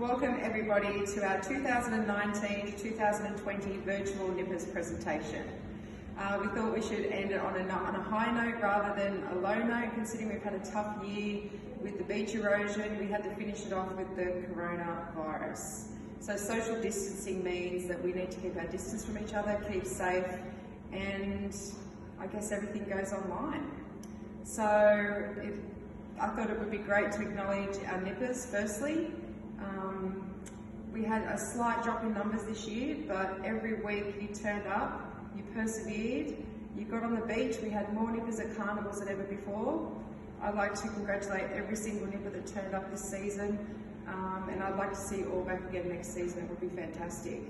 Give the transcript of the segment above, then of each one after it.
Welcome everybody to our 2019 to 2020 virtual Nippers presentation. We thought we should end it on a high note rather than a low note, considering we've had a tough year with the beach erosion. We had to finish it off with the coronavirus. So social distancing means that we need to keep our distance from each other, keep safe, and I guess everything goes online. So I thought it would be great to acknowledge our Nippers firstly. We had a slight drop in numbers this year, but every week you turned up, you persevered, you got on the beach. We had more Nippers at carnivals than ever before. I'd like to congratulate every single Nipper that turned up this season, and I'd like to see you all back again next season. It would be fantastic.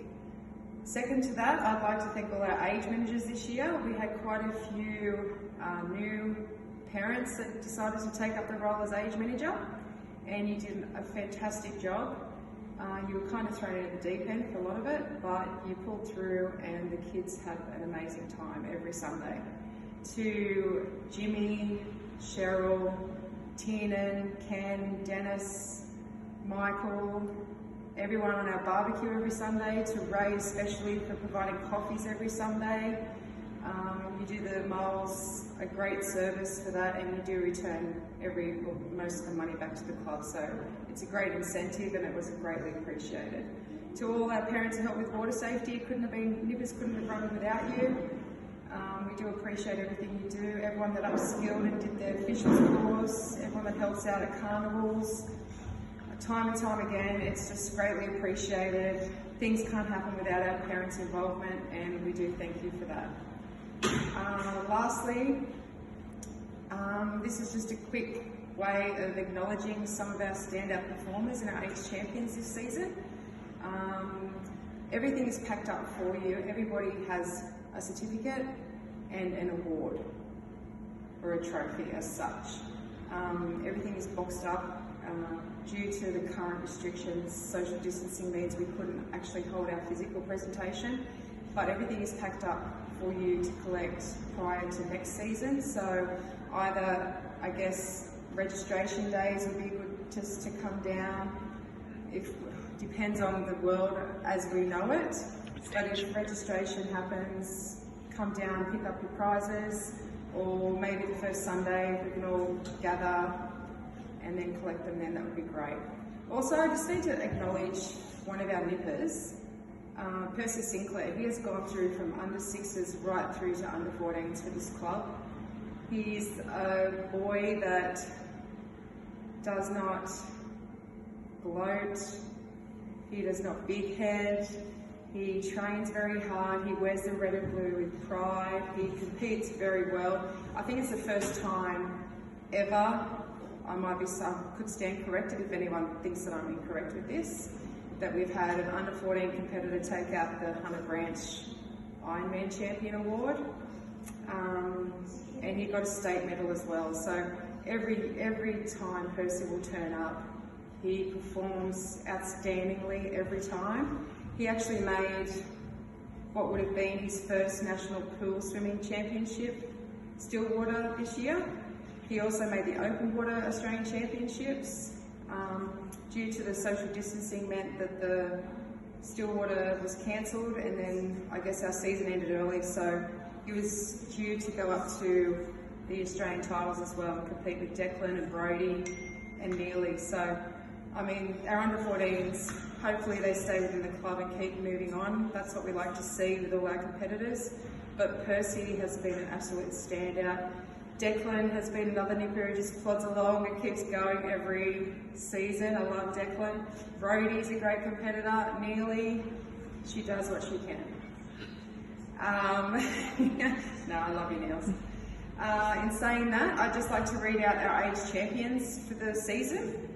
Second to that, I'd like to thank all our age managers this year. We had quite a few new parents that decided to take up the role as age manager, and you did a fantastic job. You were kind of thrown in at the deep end for a lot of it, but you pulled through and the kids have an amazing time every Sunday. To Jimmy, Cheryl, Tiernan, Ken, Dennis, Michael, everyone on our barbecue every Sunday, to Ray especially for providing coffees every Sunday. You do the moles a great service for that, and you do return most of the money back to the club, so it's a great incentive and it was greatly appreciated. To all our parents who helped with water safety, Nippers couldn't have run without you. We do appreciate everything you do. Everyone that upskilled and did their officials course, everyone that helps out at carnivals, time and time again, it's just greatly appreciated. Things can't happen without our parents' involvement, and we do thank you for that. Lastly, this is just a quick way of acknowledging some of our standout performers and our age champions this season. Everything is packed up for you. Everybody has a certificate and an award or a trophy as such. Everything is boxed up. Due to the current restrictions, social distancing means we couldn't actually hold our physical presentation, but everything is packed up for you to collect prior to next season. So either, I guess, registration days would be good just to come down. Depends on the world as we know it, but if registration happens, come down, pick up your prizes, or maybe the first Sunday we can all gather and then collect them then, that would be great. Also, I just need to acknowledge one of our Nippers, Percy Sinclair. He has gone through from under 6s right through to under 14s for this club. He's a boy that does not gloat, he does not big head, he trains very hard, he wears the red and blue with pride, he competes very well. I think it's the first time ever, I could stand corrected if anyone thinks that I'm incorrect with this, that we've had an under 14 competitor take out the Hunter Branch Ironman Champion Award, and he got a state medal as well. So every time Percy will turn up, he performs outstandingly every time. He actually made what would have been his first national pool swimming championship, Stillwater, this year. He also made the open water Australian Championships. Due to the social distancing meant that the Stillwater was cancelled, and then I guess our season ended early, so he was due to go up to the Australian titles as well and compete with Declan and Brody and Neely. So, I mean, our under 14s, hopefully they stay within the club and keep moving on. That's what we like to see with all our competitors. But Percy has been an absolute standout. Declan has been another Nipper who just plods along and keeps going every season. I love Declan. Brodie's a great competitor. Neely, she does what she can. No, I love you, Niels. In saying that, I'd just like to read out our age champions for the season,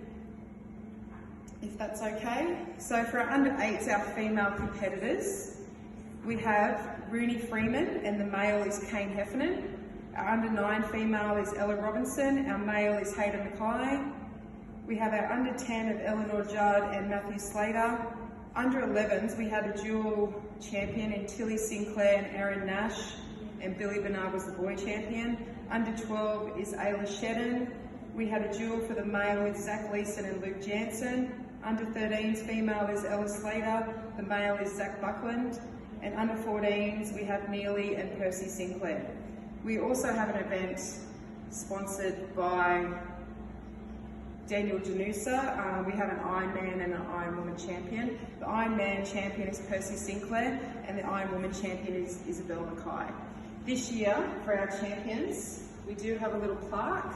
if that's okay. So for our under 8s, our female competitors, we have Rooney Freeman, and the male is Kane Heffernan. Our under 9 female is Ella Robinson, our male is Hayden Mackay. We have our under 10 of Eleanor Judd and Matthew Slater. Under 11s, we had a dual champion in Tilly Sinclair and Aaron Nash, and Billy Bernard was the boy champion. Under 12 is Ayla Shedden. We had a duel for the male with Zach Leeson and Luke Jansen. Under 13s, female is Ella Slater, the male is Zach Buckland, and under 14s we have Neely and Percy Sinclair. We also have an event sponsored by Daniel Janusa. We have an Ironman and an Ironwoman champion. The Ironman champion is Percy Sinclair and the Ironwoman champion is Isabel Mackay. This year, for our champions, we do have a little plaque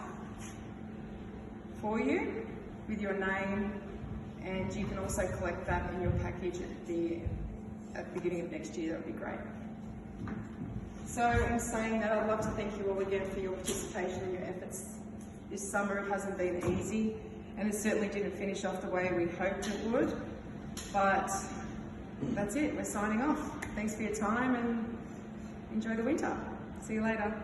for you with your name, and you can also collect that in your package at the beginning of next year. That would be great. So in saying that, I'd love to thank you all again for your participation and your efforts. This summer it hasn't been easy, and it certainly didn't finish off the way we hoped it would, but that's it, we're signing off. Thanks for your time and enjoy the winter. See you later.